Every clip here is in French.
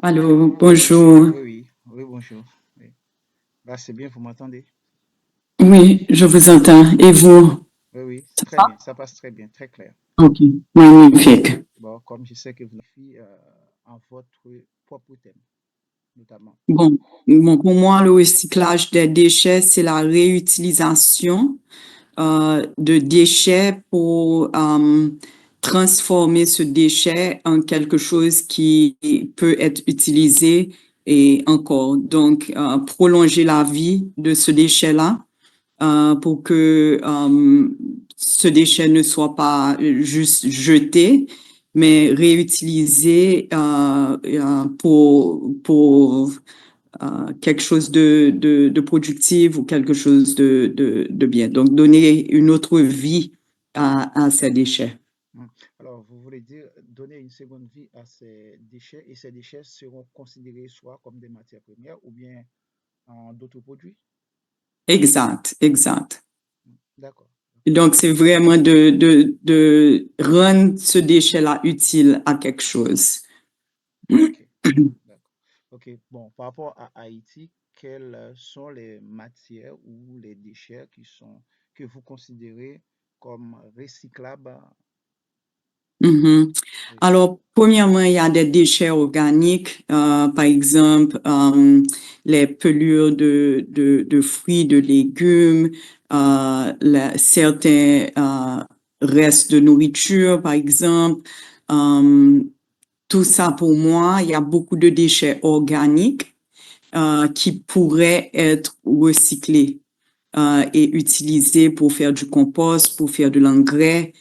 Allô, Oui, bonjour. oui, oui, oui, bonjour. Oui. Là, c'est bien, vous m'entendez? Oui, je vous entends. Et vous? Oui, oui, Ça très va? bien, ça passe très bien, très clair. Ok, magnifique. Bon, comme je sais que vous faites en votre propre thème, notamment. Bon, pour moi, le recyclage des déchets, c'est la réutilisation de déchets pour transformer ce déchet en quelque chose qui peut être utilisé et encore. Donc, prolonger la vie de ce déchet-là pour que ce déchet ne soit pas juste jeté, mais réutilisé quelque chose de productif ou quelque chose de bien. Donc, donner une autre vie à ces déchets. Hmm. Alors, vous voulez dire donner une seconde vie à ces déchets et ces déchets seront considérés soit comme des matières premières ou bien en d'autres produits? Exact, exact. Hmm. D'accord. Et donc, c'est vraiment de rendre ce déchet-là utile à quelque chose. Ok, d'accord. Ok, bon, par rapport à Haïti, quelles sont les matières ou les déchets que vous considérez comme recyclables? Mhm. Oui. Alors, premièrement, il y a des déchets organiques, par exemple, les pelures de fruits, de légumes, certains restes de nourriture, par exemple. Euh, Tout ça, pour moi, il y a beaucoup de déchets organiques qui pourraient être recyclés et utilisés pour faire du compost, pour faire de l'engrais.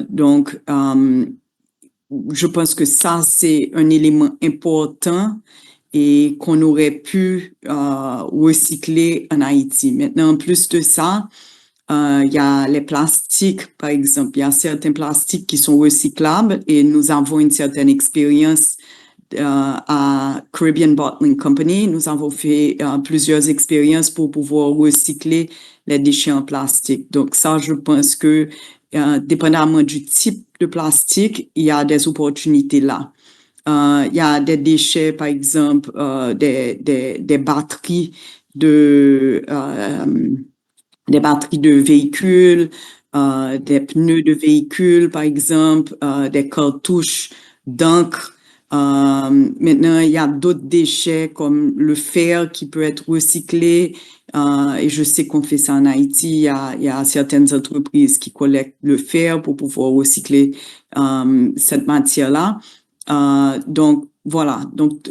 Donc, je pense que ça, c'est un élément important et qu'on aurait pu recycler en Haïti. Maintenant, en plus de ça, il y a les plastiques, par exemple. Il y a certains plastiques qui sont recyclables et nous avons une certaine expérience à Caribbean Bottling Company. Nous avons fait plusieurs expériences pour pouvoir recycler les déchets en plastique. Donc ça, je pense que dépendamment du type de plastique, il y a des opportunités là. Il y a des déchets, par exemple, des batteries de des batteries de véhicules, des pneus de véhicules, par exemple, des cartouches d'encre. Maintenant, il y a d'autres déchets comme le fer qui peut être recyclé. Et je sais qu'on fait ça en Haïti. Il y a certaines entreprises qui collectent le fer pour pouvoir recycler cette matière-là. Donc, voilà. Donc,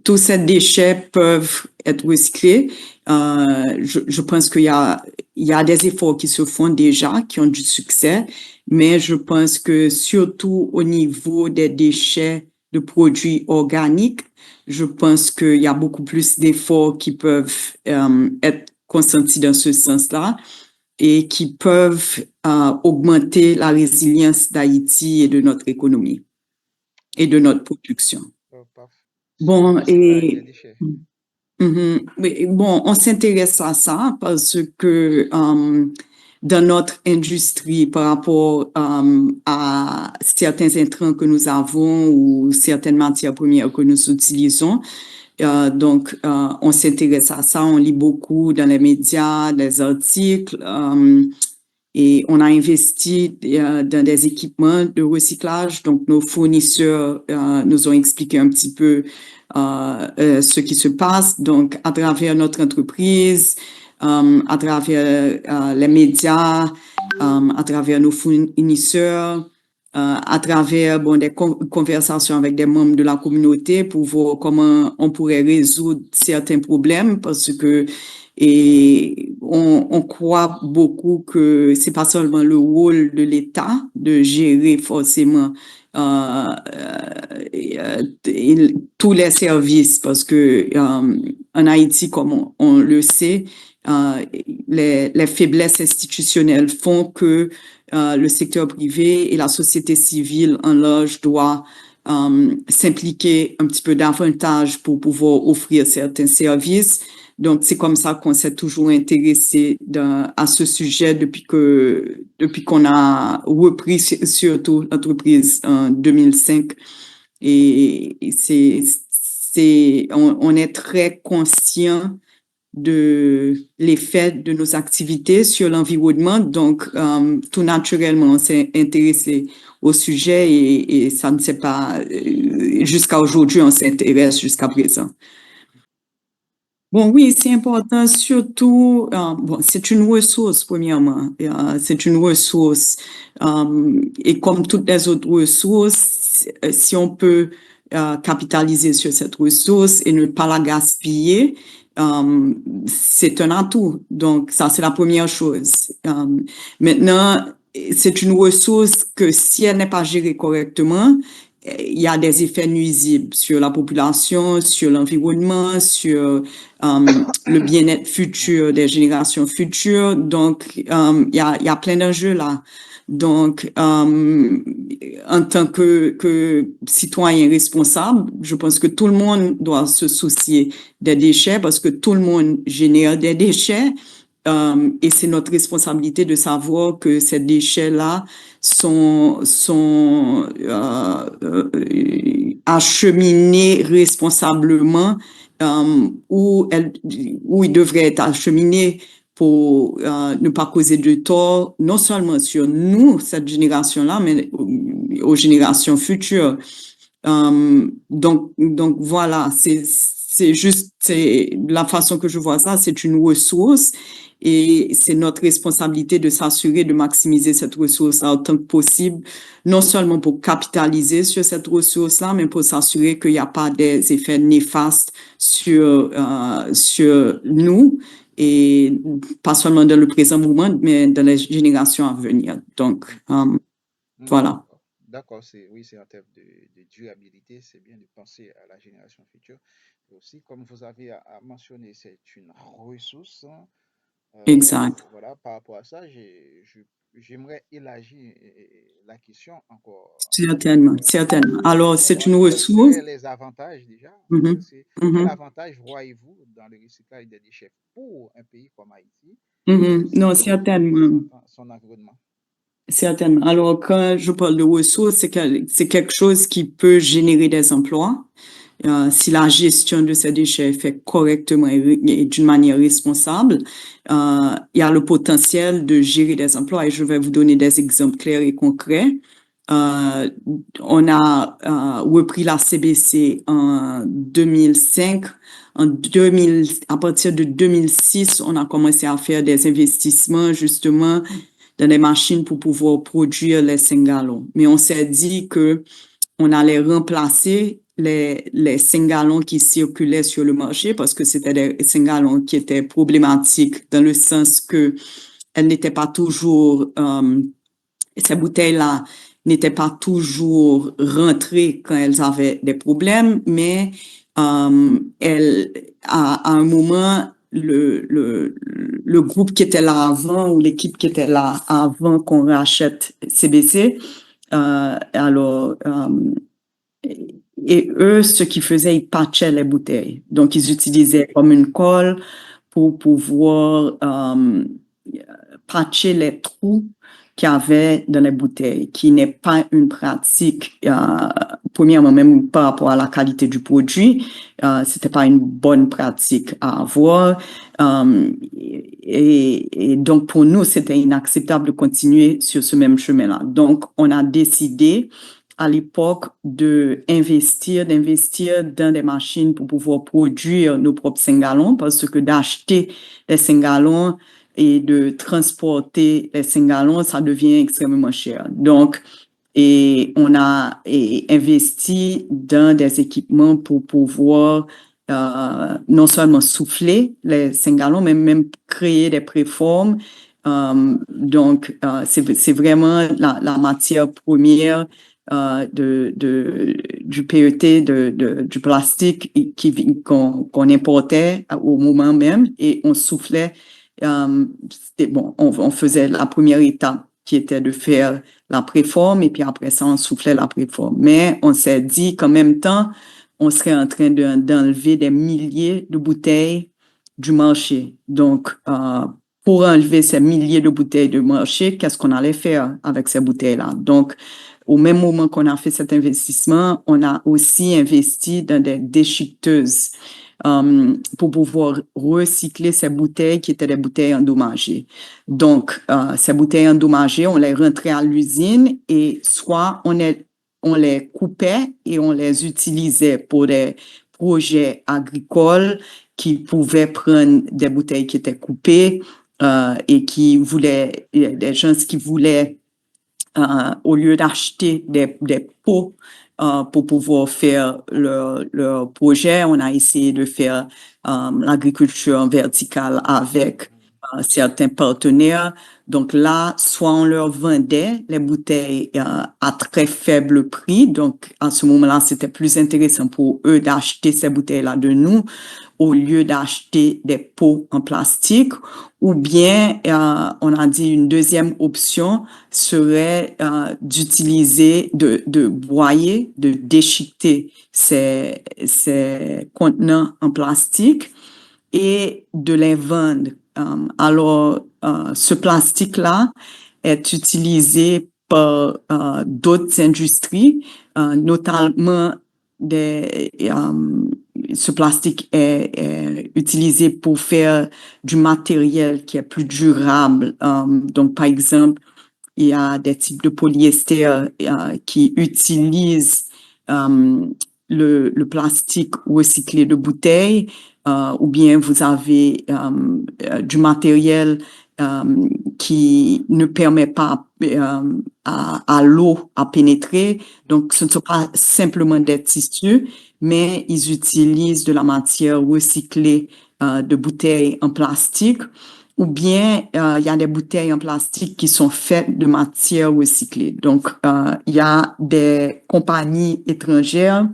tous ces déchets peuvent être recyclés. Je pense il y a des efforts qui se font déjà, qui ont du succès, mais je pense que surtout au niveau des déchets de produits organiques, je pense qu'il y a beaucoup plus d'efforts qui peuvent être consentis dans ce sens-là et qui peuvent augmenter la résilience d'Haïti et de notre économie et de Ok, notre production. parfait. C'est le Bon, recyclage des et déchets. Oui, bon, on s'intéresse à ça parce que dans notre industrie, par rapport à certains intrants que nous avons ou certaines matières premières que nous utilisons, on s'intéresse à ça, on lit beaucoup dans les médias, des articles, et on a investi dans des équipements de recyclage. Donc, nos fournisseurs nous ont expliqué un petit peu ce qui se passe. Donc, à travers notre entreprise, à travers les médias, à travers nos fournisseurs, à travers des conversations avec des membres de la communauté pour voir comment on pourrait résoudre certains problèmes parce que on croit beaucoup que c'est pas seulement le rôle de l'État de gérer forcément tous les services parce que en Haïti, comme on le sait, les faiblesses institutionnelles font que le secteur privé et la société civile en large doivent s'impliquer un petit peu davantage pour pouvoir offrir certains services. Donc, c'est comme ça qu'on s'est toujours intéressé à ce sujet depuis qu'on a repris surtout l'entreprise en 2005. Et on est très conscient de l'effet de nos activités sur l'environnement. Donc, tout naturellement, on s'est intéressé au sujet et ça ne s'est pas, jusqu'à aujourd'hui, on s'intéresse jusqu'à présent. Bon, oui, c'est important, surtout, bon, c'est une ressource, premièrement. C'est une ressource. Et comme toutes les autres ressources, si on peut capitaliser sur cette ressource et ne pas la gaspiller, c'est un atout. Donc, ça, c'est la première chose. Maintenant, c'est une ressource que si elle n'est pas gérée correctement, il y a des effets nuisibles sur la population, sur l'environnement, sur le bien-être futur des générations futures. Donc, il y a plein d'enjeux là. Donc, en tant que citoyen responsable, je pense que tout le monde doit se soucier des déchets parce que tout le monde génère des déchets. Et c'est notre responsabilité de savoir que ces déchets-là sont acheminés responsablement où ils devraient être acheminés pour ne pas causer de tort, non seulement sur nous, cette génération-là, mais aux générations futures. Donc voilà, c'est juste la façon que je vois ça, c'est une ressource et c'est notre responsabilité de s'assurer de maximiser cette ressource autant que possible, non seulement pour capitaliser sur cette ressource-là, mais pour s'assurer qu'il n'y a pas des effets néfastes sur nous et pas seulement dans le présent moment, mais dans les générations à venir. Donc, voilà. D'accord, d'accord, oui, c'est en termes de durabilité, c'est bien de penser à la génération future. Et aussi, comme vous avez à mentionner, c'est une ressource, hein. Exact. Voilà, par rapport à ça, j'aimerais élargir la question encore, Certainement, certainement. Alors, c'est savoir une quels ressource. seraient les avantages déjà. Mhm, Quel mhm, avantage voyez-vous dans le recyclage des déchets pour un pays comme Haïti et mhm. aussi Non, pour certainement. son environnement? Certainement. Alors, quand je parle de ressources, c'est quelque chose qui peut générer des emplois. Si la gestion de ces déchets est faite correctement et d'une manière responsable, il y a le potentiel de gérer des emplois et je vais vous donner des exemples clairs et concrets. Euh, on a repris la CBC en 2005. À partir de 2006, on a commencé à faire des investissements justement dans des machines pour pouvoir produire les 5 gallons. Mais on s'est dit que on allait remplacer les 5 gallons qui circulaient sur le marché parce que c'était des 5 gallons qui étaient problématiques dans le sens que elles n'étaient pas toujours, ces bouteilles-là n'étaient pas toujours rentrées quand elles avaient des problèmes, mais à un moment, le groupe qui était là avant ou l'équipe qui était là avant qu'on rachète CBC, alors, et eux, ce qu'ils faisaient, ils patchaient les bouteilles. Donc, ils utilisaient comme une colle pour pouvoir patcher les trous qu'il y avait dans les bouteilles, qui n'est pas une pratique, premièrement, même par rapport à la qualité du produit, c'était pas une bonne pratique à avoir. Et donc, pour nous, c'était inacceptable de continuer sur ce même chemin-là. Donc, on a décidé à l'époque d'investir dans des machines pour pouvoir produire nos propres 5 gallons parce que d'acheter les 5 gallons et de transporter les 5 gallons, ça devient extrêmement cher. Donc, et on a investi dans des équipements pour pouvoir non seulement souffler les 5 gallons, mais même créer des préformes. Donc, c'est vraiment la matière première du PET, du plastique qu'on importait au moment même et on soufflait. Bon, on faisait la première étape qui était de faire la préforme et puis après ça, on soufflait la préforme. Mais on s'est dit qu'en même temps, on serait en train d'enlever des milliers de bouteilles du marché. Donc, pour enlever ces milliers de bouteilles du marché, qu'est-ce qu'on allait faire avec ces bouteilles-là? Donc, au même moment qu'on a fait cet investissement, on a aussi investi dans des déchiqueteuses pour pouvoir recycler ces bouteilles qui étaient des bouteilles endommagées. Donc, ces bouteilles endommagées, on les rentrait à l'usine et soit on les coupait et on les utilisait pour des projets agricoles qui pouvaient prendre des bouteilles qui étaient coupées et qui voulaient, des gens qui voulaient, au lieu d'acheter des pots pour pouvoir faire leur projet, on a essayé de faire l'agriculture verticale avec certains partenaires. Donc là, soit on leur vendait les bouteilles à très faible prix. Donc, à ce moment-là, c'était plus intéressant pour eux d'acheter ces bouteilles-là de nous au lieu d'acheter des pots en plastique. Ou bien, on a dit une deuxième option serait d'utiliser, de broyer, de déchiqueter ces contenants en plastique et de les vendre. Alors, ce plastique-là est utilisé par d'autres industries, notamment ce plastique est utilisé pour faire du matériel qui est plus durable. Donc, par exemple, il y a des types de polyester qui utilisent le plastique recyclé de bouteilles, ou bien vous avez du matériel qui ne permet pas à l'eau à pénétrer. Donc, ce ne sont pas simplement des tissus, mais ils utilisent de la matière recyclée de bouteilles en plastique. Ou bien, il y a des bouteilles en plastique qui sont faites de matière recyclée. Donc, il y a des compagnies étrangères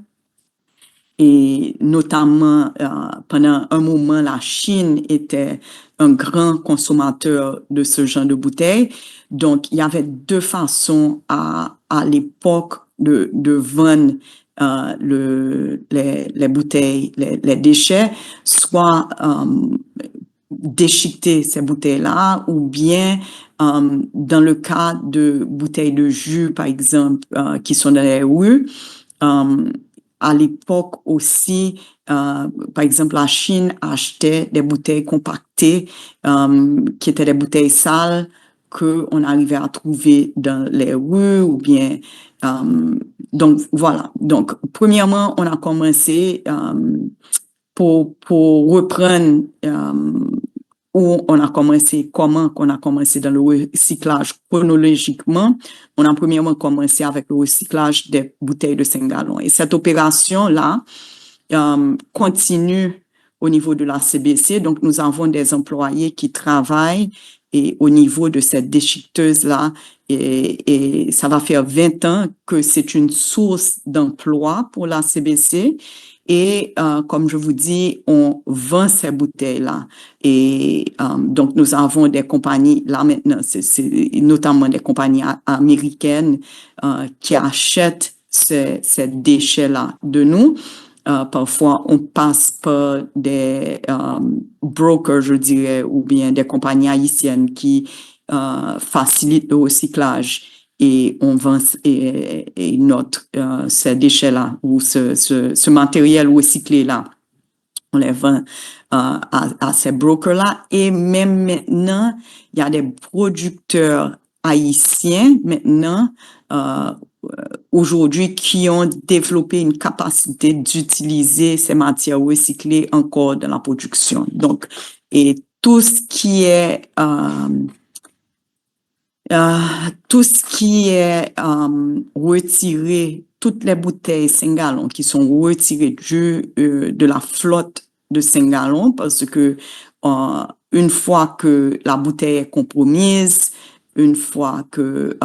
et notamment, pendant un moment, la Chine était un grand consommateur de ce genre de bouteilles. Donc, il y avait deux façons à l'époque de vendre les bouteilles, les déchets, soit déchiqueter ces bouteilles-là, ou bien dans le cas de bouteilles de jus, par exemple, qui sont dans les rues, à l'époque aussi, par exemple, la Chine achetait des bouteilles compactées qui étaient des bouteilles sales qu'on arrivait à trouver dans les rues ou bien... donc, voilà. Donc, premièrement, on a commencé pour reprendre où on a commencé, comment qu'on a commencé dans le recyclage chronologiquement. On a premièrement commencé avec le recyclage des bouteilles de 5 gallons. Et cette opération-là continue au niveau de la CBC. Donc, nous avons des employés qui travaillent et au niveau de cette déchiqueteuse-là. Et ça va faire 20 ans que c'est une source d'emploi pour la CBC. Et comme je vous dis, on vend ces bouteilles-là. Et donc, nous avons des compagnies, là maintenant, c'est notamment des compagnies américaines qui achètent ces déchets-là de nous. Parfois, on passe par des brokers, je dirais, ou bien des compagnies haïtiennes qui facilitent le recyclage et on vend ces déchets-là ou ce matériel recyclé-là. On les vend à ces brokers-là. Et même maintenant, il y a des producteurs haïtiens maintenant aujourd'hui qui ont développé une capacité d'utiliser ces matières recyclées encore dans la production. Donc, et tout ce qui est retiré, toutes les bouteilles 5 gallons qui sont retirées de la flotte de 5 gallons, parce que une fois que la bouteille est compromise, une fois que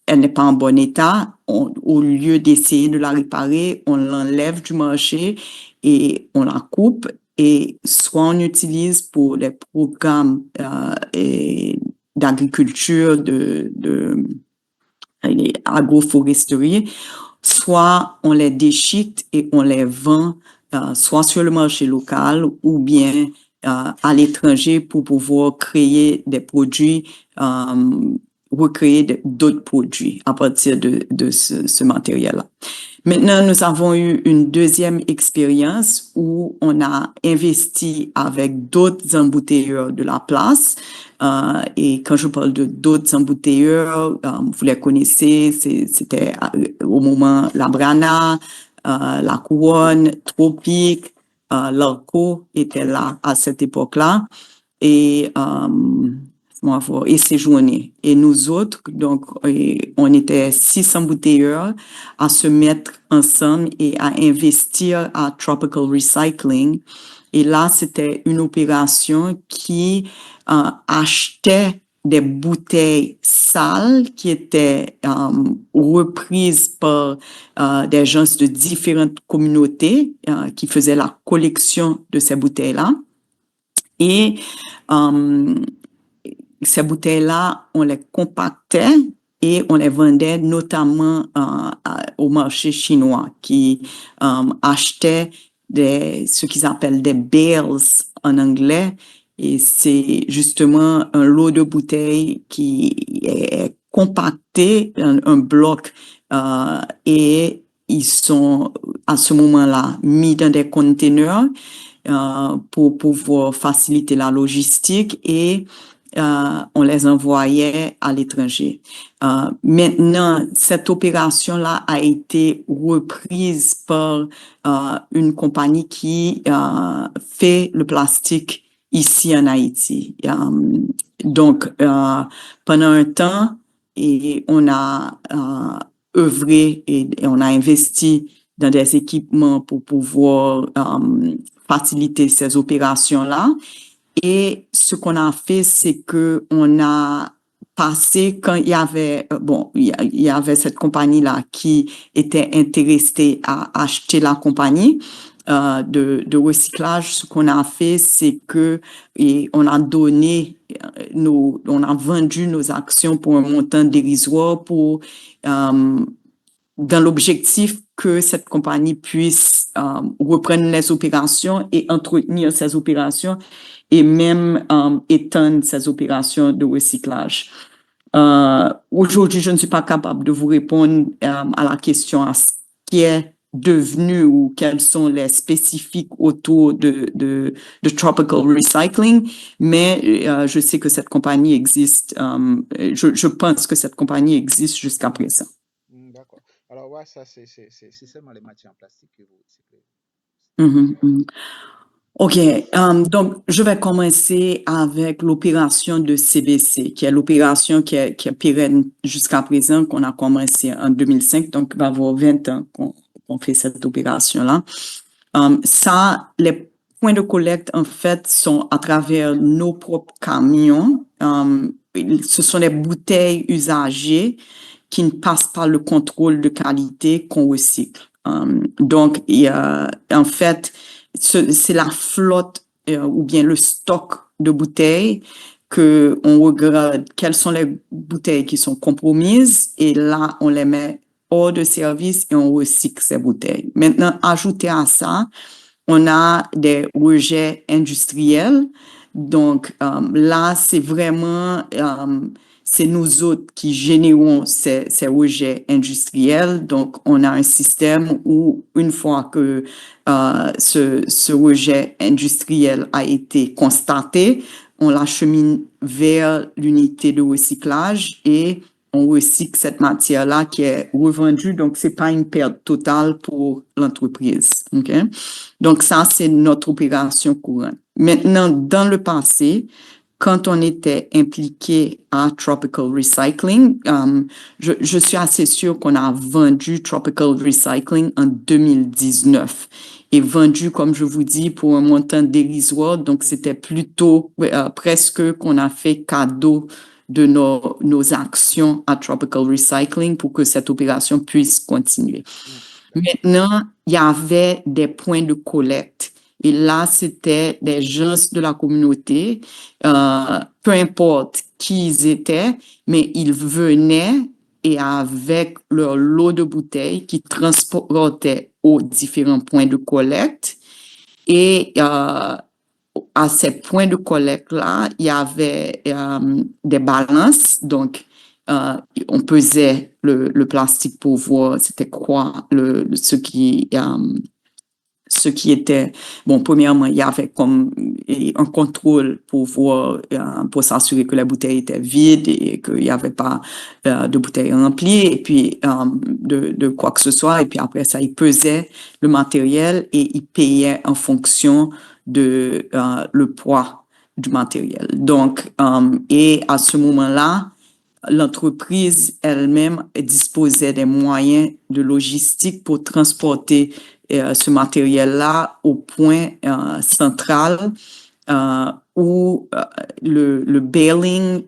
elle n'est pas en bon état, au lieu d'essayer de la réparer, on l'enlève du marché et on la coupe, et soit on utilise pour les programmes d'agriculture, de agroforesterie, soit on les déchiquette et on les vend soit sur le marché local ou bien à l'étranger pour pouvoir créer des produits recréer d'autres produits à partir de ce matériel-là. Maintenant, nous avons eu une deuxième expérience où on a investi avec d'autres embouteilleurs de la place. Et quand je parle de d'autres embouteilleurs, vous les connaissez, c'était au moment La Brana, La Couronne, Tropique, L'Arco était là à cette époque-là. Et et séjourner. Et nous autres, donc, on était 6 embouteilleurs à se mettre ensemble et à investir à Tropical Recycling. Et là, c'était une opération qui achetait des bouteilles sales qui étaient reprises par des gens de différentes communautés qui faisaient la collection de ces bouteilles-là. Et ces bouteilles-là, on les compactait et on les vendait notamment au marché chinois qui achetait ce qu'ils appellent des bales en anglais. Et c'est justement un lot de bouteilles qui est compacté, un bloc, et ils sont à ce moment-là mis dans des containers pour pouvoir faciliter la logistique et on les envoyait à l'étranger. Maintenant, cette opération-là a été reprise par une compagnie qui fait le plastique ici en Haïti. Donc, pendant un temps, et on a œuvré et on a investi dans des équipements pour pouvoir faciliter ces opérations-là. Et ce qu'on a fait, c'est que on a passé quand il y avait il y avait cette compagnie-là qui était intéressée à acheter la compagnie de recyclage. Ce qu'on a fait, c'est que on a donné on a vendu nos actions pour un montant dérisoire pour dans l'objectif que cette compagnie puisse reprendre les opérations et entretenir ces opérations et même étendre ces opérations de recyclage. Aujourd'hui, je ne suis pas capable de vous répondre à la question à ce qui est devenu ou quels sont les spécifiques autour de Tropical Recycling, mais je sais que cette compagnie existe. Je pense que cette compagnie existe jusqu'à présent. D'accord. Alors, ouais, ça, c'est seulement les matières en plastique que vous recyclez. OK, donc je vais commencer avec l'opération de CBC, qui est l'opération qui est pérenne jusqu'à présent, qu'on a commencé en 2005, donc il va y avoir 20 ans qu'on fait cette opération-là. Ça, les points de collecte, en fait, sont à travers nos propres camions. Ce sont des bouteilles usagées qui ne passent pas le contrôle de qualité qu'on recycle. Donc, en fait, c'est la flotte ou bien le stock de bouteilles que on regarde quelles sont les bouteilles qui sont compromises et là, on les met hors de service et on recycle ces bouteilles. Maintenant, ajouté à ça, on a des rejets industriels. Donc, là, c'est vraiment, c'est nous autres qui générons ces rejets industriels. Donc, on a un système où, une fois que ce rejet industriel a été constaté, on l'achemine vers l'unité de recyclage et on recycle cette matière-là qui est revendue. Donc, c'est pas une perte totale pour l'entreprise. OK? Donc, ça, c'est notre opération courante. Maintenant, dans le passé, quand on était impliqué à Tropical Recycling, je suis assez sûre qu'on a vendu Tropical Recycling en 2019 et vendu, comme je vous dis, pour un montant dérisoire. Donc, c'était plutôt presque qu'on a fait cadeau de nos actions à Tropical Recycling pour que cette opération puisse continuer. Maintenant, il y avait des points de collecte. Et là, c'était des gens de la communauté, peu importe qui ils étaient, mais ils venaient et avec leur lot de bouteilles qu'ils transportaient aux différents points de collecte. Et à ces points de collecte-là, il y avait des balances. Donc, on pesait le plastique pour voir c'était quoi ce qui était, bon, premièrement, il y avait comme un contrôle pour voir, pour s'assurer que la bouteille était vide et qu'il n'y avait pas de bouteille remplie et puis de quoi que ce soit. Et puis après ça, il pesait le matériel et il payait en fonction de le poids du matériel. Donc, et à ce moment-là, l'entreprise elle-même disposait des moyens de logistique pour transporter ce matériel-là au point central où le baling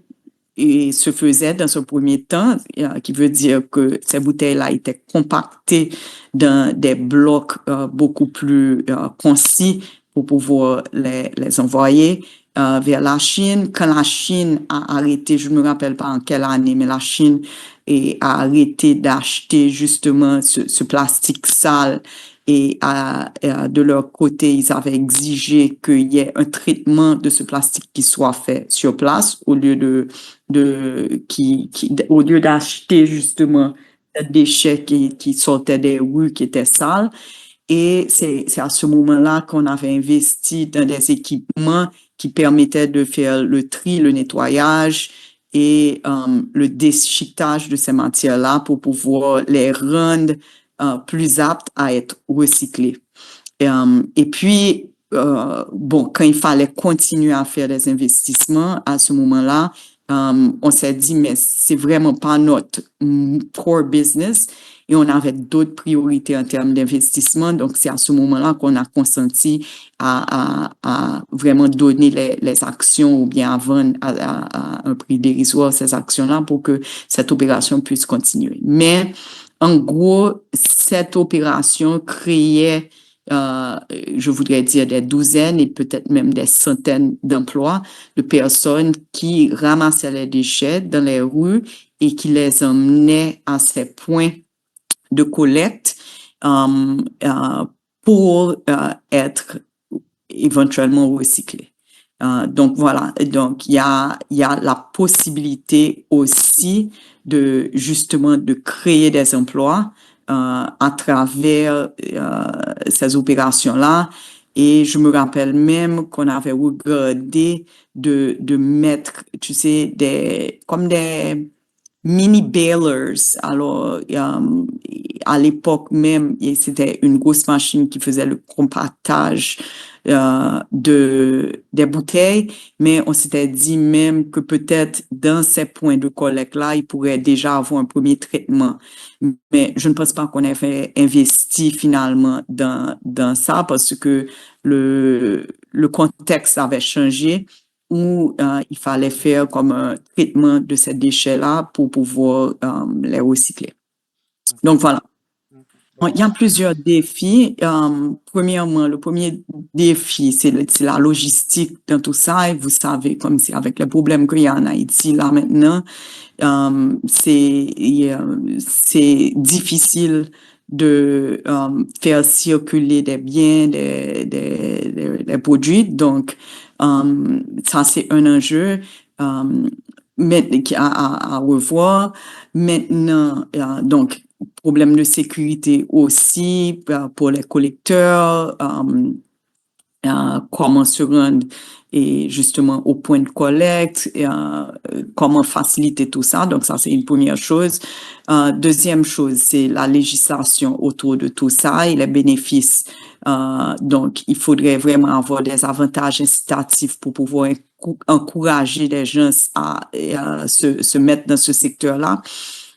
se faisait dans ce premier temps, qui veut dire que ces bouteilles-là étaient compactées dans des blocs beaucoup plus concis pour pouvoir les envoyer vers la Chine. Quand la Chine a arrêté, je ne me rappelle pas en quelle année, mais la Chine a arrêté d'acheter justement ce plastique sale et de leur côté, ils avaient exigé qu'il y ait un traitement de ce plastique qui soit fait sur place au lieu au lieu d'acheter justement des déchets qui sortaient des rues, qui étaient sales. Et c'est à ce moment-là qu'on avait investi dans des équipements qui permettaient de faire le tri, le nettoyage et le déchiquetage de ces matières-là pour pouvoir les rendre plus aptes à être recyclées. Et puis, bon, quand il fallait continuer à faire des investissements, à ce moment-là, on s'est dit, mais c'est vraiment pas notre core business et on avait d'autres priorités en termes d'investissement. Donc, c'est à ce moment-là qu'on a consenti à vraiment donner les actions ou bien à vendre à un prix dérisoire ces actions-là pour que cette opération puisse continuer. Mais, en gros, cette opération créait je voudrais dire des douzaines et peut-être même des centaines d'emplois de personnes qui ramassaient les déchets dans les rues et qui les emmenaient à ces points de collecte pour être éventuellement recyclés. Donc voilà, donc il y a la possibilité aussi de justement de créer des emplois à travers ces opérations-là. Et je me rappelle même qu'on avait regardé de mettre, tu sais, comme des mini balers. Alors, à l'époque même, c'était une grosse machine qui faisait le compactage des bouteilles, mais on s'était dit même que peut-être dans ces points de collecte-là, il pourrait déjà avoir un premier traitement. Mais je ne pense pas qu'on avait investi finalement dans ça parce que le contexte avait changé où il fallait faire comme un traitement de ces déchets-là pour pouvoir les recycler. Donc voilà. Donc, Il y a plusieurs défis. Premièrement, le premier défi, c'est la logistique dans tout ça. Et vous savez, comme c'est avec les problèmes qu'il y a en Haïti là maintenant, c'est difficile de faire circuler des biens, des produits. Donc, ça, c'est un enjeu à revoir. Maintenant, donc, problème de sécurité aussi pour les collecteurs, comment se rendre et justement au point de collecte, comment faciliter tout ça. Donc ça, c'est une première chose. Deuxième chose, c'est la législation autour de tout ça et les bénéfices. Donc, il faudrait vraiment avoir des avantages incitatifs pour pouvoir encourager les gens à se mettre dans ce secteur-là.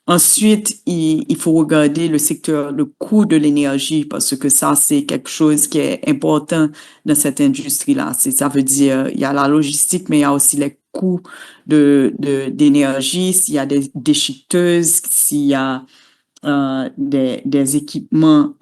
Ensuite, il faut regarder le secteur, le coût de l'énergie, parce que ça, c'est quelque chose qui est important dans cette industrie-là. Ça veut dire, il y a la logistique, mais il y a aussi les coûts d'énergie, s'il y a des déchiqueteuses, s'il y a des équipements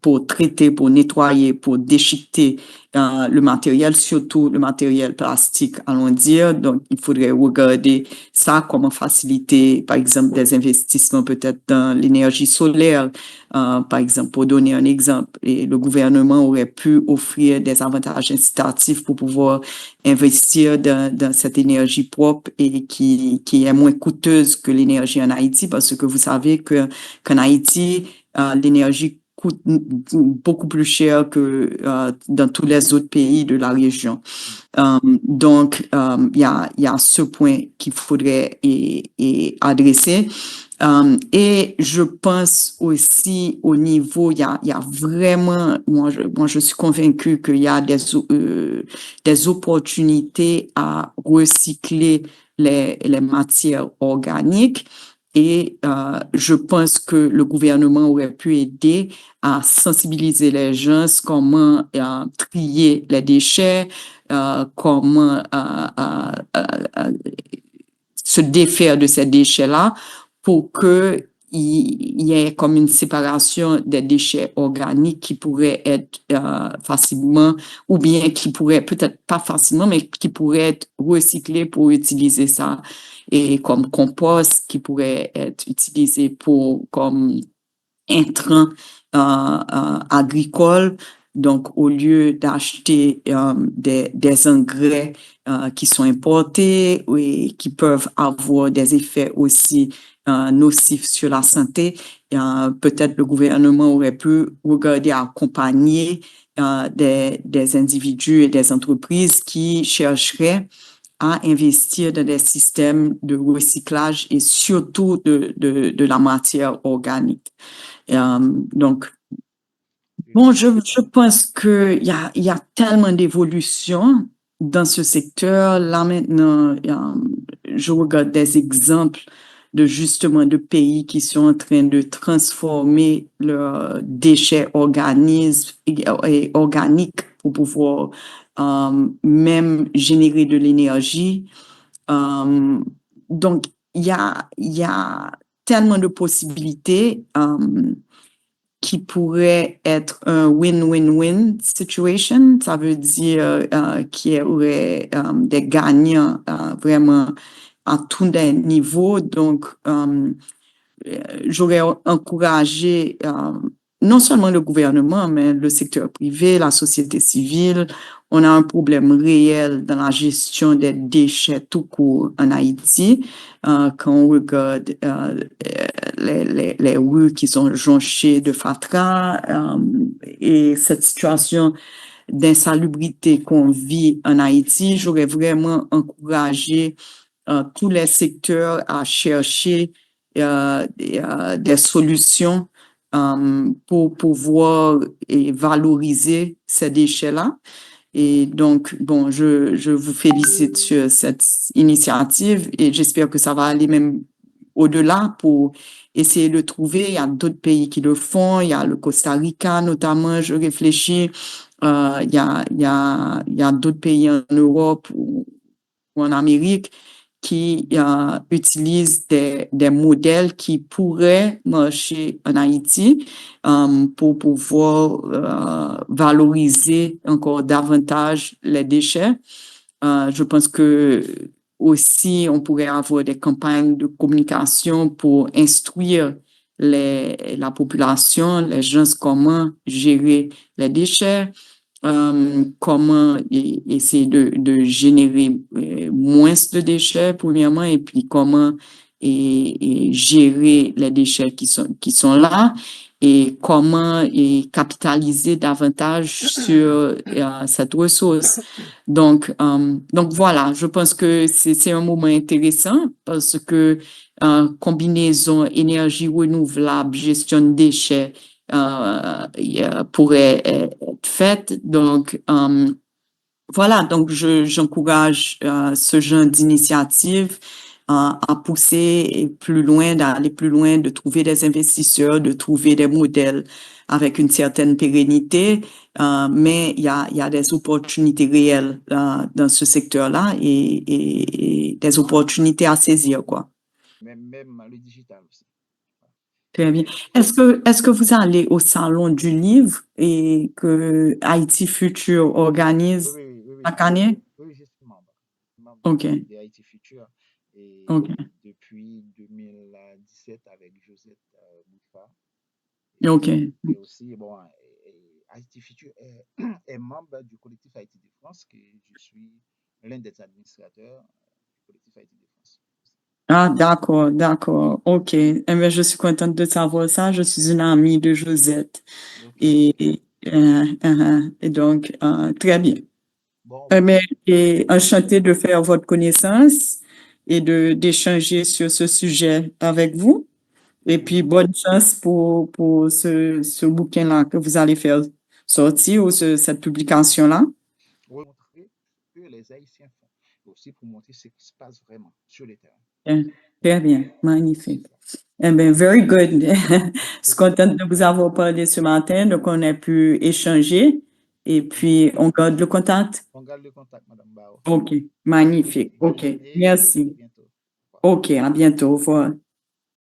pour traiter, pour nettoyer, pour déchiqueter le matériel, surtout le matériel plastique, allons dire. Donc, il faudrait regarder ça, comment faciliter, par exemple, des investissements peut-être dans l'énergie solaire, par exemple, pour donner un exemple. Et le gouvernement aurait pu offrir des avantages incitatifs pour pouvoir investir dans cette énergie propre et qui est moins coûteuse que l'énergie en Haïti, parce que vous savez qu'en Haïti, l'énergie coûte beaucoup plus cher que dans tous les autres pays de la région. Donc, il y a ce point qu'il faudrait adresser. Et je pense aussi au niveau, il y a vraiment, moi je suis convaincue qu'il y a des opportunités à recycler les matières organiques. Et je pense que le gouvernement aurait pu aider à sensibiliser les gens comment trier les déchets, comment se défaire de ces déchets-là pour que il y ait comme une séparation des déchets organiques qui pourraient être facilement, ou bien qui pourraient, peut-être pas facilement, mais qui pourraient être recyclés pour utiliser ça et comme compost, qui pourrait être utilisé pour comme intrants agricoles. Donc, au lieu d'acheter des engrais qui sont importés et qui peuvent avoir des effets aussi nocifs sur la santé, peut-être le gouvernement aurait pu regarder à accompagner des individus et des entreprises qui chercheraient à investir dans des systèmes de recyclage et surtout de la matière organique. Donc, bon, je pense qu'il y a tellement d'évolution dans ce secteur. Là maintenant, je regarde des exemples de justement de pays qui sont en train de transformer leurs déchets organiques pour pouvoir même générer de l'énergie. Donc, il y a tellement de possibilités qui pourrait être un win-win-win situation. Ça veut dire qu'il y aurait des gagnants vraiment à tous les niveaux. Donc, j'aurais encouragé non seulement le gouvernement, mais le secteur privé, la société civile. On a un problème réel dans la gestion des déchets tout court en Haïti. Quand on regarde les rues qui sont jonchées de fatras et cette situation d'insalubrité qu'on vit en Haïti, j'aurais vraiment encouragé tous les secteurs à chercher des solutions pour pouvoir valoriser ces déchets-là. Et donc, bon, je vous félicite sur cette initiative et j'espère que ça va aller même au-delà pour essayer de trouver. Il y a d'autres pays qui le font. Il y a le Costa Rica, notamment, je réfléchis. Il y a d'autres pays en Europe ou en Amérique qui utilisent des modèles qui pourraient marcher en Haïti pour pouvoir valoriser encore davantage les déchets. Je pense que aussi, on pourrait avoir des campagnes de communication pour instruire la population, les gens, comment gérer les déchets, comment essayer de générer moins de déchets, premièrement, et puis comment gérer les déchets qui sont là et comment capitaliser davantage sur cette ressource. Donc voilà, je pense que c'est un moment intéressant parce que combinaison énergie renouvelable, gestion de déchets pourrait être faite. Donc voilà, donc j'encourage ce genre d'initiative à pousser plus loin, d'aller plus loin, de trouver des investisseurs, de trouver des modèles avec une certaine pérennité, mais il y a des opportunités réelles dans ce secteur-là et des opportunités à saisir, quoi. Même le digital aussi. Très bien. Est-ce que vous allez au Salon du Livre et que Haïti Futur Oui, organise chaque année? oui, je suis membre OK, de Haïti Future et OK, depuis 2017 avec Josette Boufa. OK. Et aussi, bon, Haïti Future est, est membre du collectif Haïti de France, que je suis l'un des administrateurs du collectif Haïti de France. Ah, d'accord, d'accord. OK. Eh bien, je suis contente de savoir ça. Je suis une amie de Josette. Ok, Et, ok. et donc, très bien. Bon, Eh bon, bien, et enchanté de faire votre connaissance et d'échanger sur ce sujet avec vous. Et puis, oui, bonne chance pour ce bouquin-là que vous allez faire sortir ou cette publication-là. oui, montrer ce que les Haïtiens font, et aussi pour montrer ce qui se passe vraiment sur le terrain. Bien, très bien, C'est magnifique. ça. Eh bien, very good. Je suis Ok, contente de vous avoir parlé ce matin, donc on a pu échanger et ok. puis on garde le contact. On garde le contact, Madame Bao. OK, Merci. magnifique. Bonne OK, journée et à merci. bientôt. Au revoir. OK, à bientôt. Au revoir.